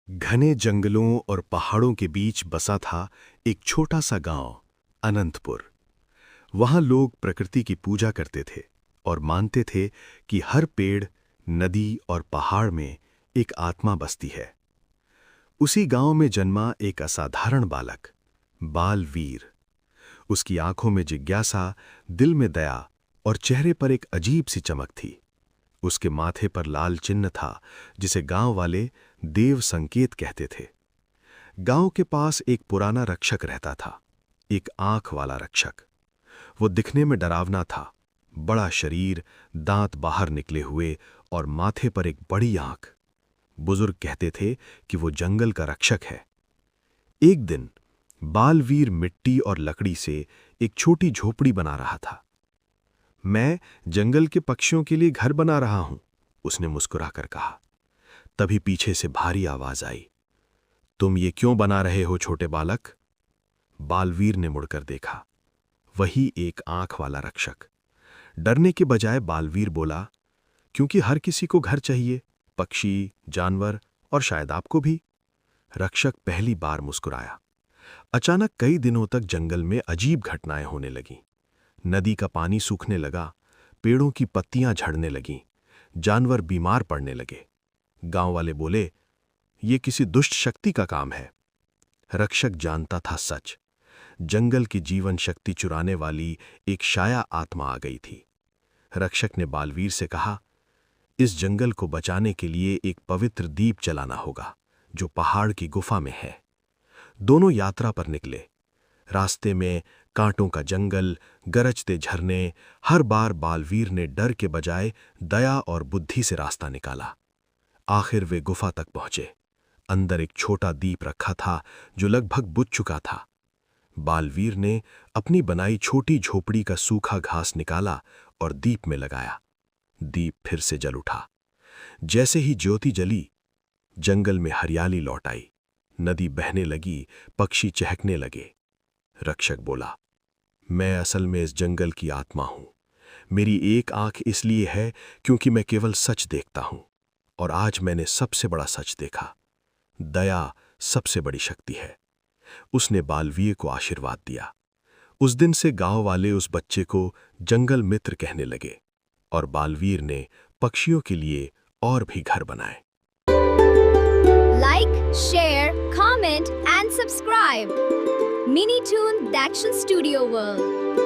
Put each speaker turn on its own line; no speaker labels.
घने जंगलों और पहाड़ों के बीच बसा था एक छोटा सा गांव, अनंतपुर। वहां लोग प्रकृति की पूजा करते थे और मानते थे कि हर पेड़, नदी और पहाड़ में एक आत्मा बसती है। उसी गांव में जन्मा एक असाधारण बालक, बालवीर। उसकी आंखों में जिज्ञासा, दिल में दया और चेहरे पर एक अजीब सी चमक थी। उसके माथे पर लाल चिन्ह था, जिसे गांव वाले देव संकेत कहते थे। गांव के पास एक पुराना रक्षक रहता था, एक आंख वाला रक्षक। वो दिखने में डरावना था, बड़ा शरीर, दांत बाहर निकले हुए और माथे पर एक बड़ी आंख। बुजुर्ग कहते थे कि वो जंगल का रक्षक है। एक दिन बालवीर मिट्टी और लकड़ी से एक छोटी झोपड़ी बना रहा था। मैं जंगल के पक्षियों के लिए घर बना रहा हूं, उसने मुस्कुराकर कहा। तभी पीछे से भारी आवाज आई, तुम ये क्यों बना रहे हो छोटे बालक? बालवीर ने मुड़कर देखा। वही एक आंख वाला रक्षक। डरने के बजाय बालवीर बोला, क्योंकि हर किसी को घर चाहिए, पक्षी, जानवर और शायद आपको भी। रक्षक पहली बार मुस्कुराया। अचानक कई दिनों तक जंगल में अजीब घटनाएं होने लगीं। नदी का पानी सूखने लगा, पेड़ों की पत्तियां झड़ने लगीं, जानवर बीमार पड़ने लगे। गांव वाले बोले, ये किसी दुष्ट शक्ति का काम है। रक्षक जानता था सच। जंगल की जीवन शक्ति चुराने वाली एक शाया आत्मा आ गई थी। रक्षक ने बालवीर से कहा, इस जंगल को बचाने के लिए एक पवित्र दीप जलाना होगा, जो पहाड़ की गुफा में है। दोनों यात्रा पर निकले। रास्ते में कांटों का जंगल, गरजते झरने। हर बार बालवीर ने डर के बजाय दया और बुद्धि से रास्ता निकाला। आखिर वे गुफा तक पहुंचे। अंदर एक छोटा दीप रखा था, जो लगभग बुझ चुका था। बालवीर ने अपनी बनाई छोटी झोपड़ी का सूखा घास निकाला और दीप में लगाया। दीप फिर से जल उठा। जैसे ही ज्योति जली, जंगल में हरियाली लौट आई। नदी बहने लगी, पक्षी चहकने लगे। रक्षक बोला, मैं असल में इस जंगल की आत्मा हूं। मेरी एक आंख इसलिए है क्योंकि मैं केवल सच देखता हूं, और आज मैंने सबसे बड़ा सच देखा। दया सबसे बड़ी शक्ति है। उसने बालवीर को आशीर्वाद दिया। उस दिन से गांव वाले उस बच्चे को जंगल मित्र कहने लगे, और बालवीर ने पक्षियों के लिए और भी घर बनाए।
Like, share, comment and subscribe. Minitoon Dakshan Studio World.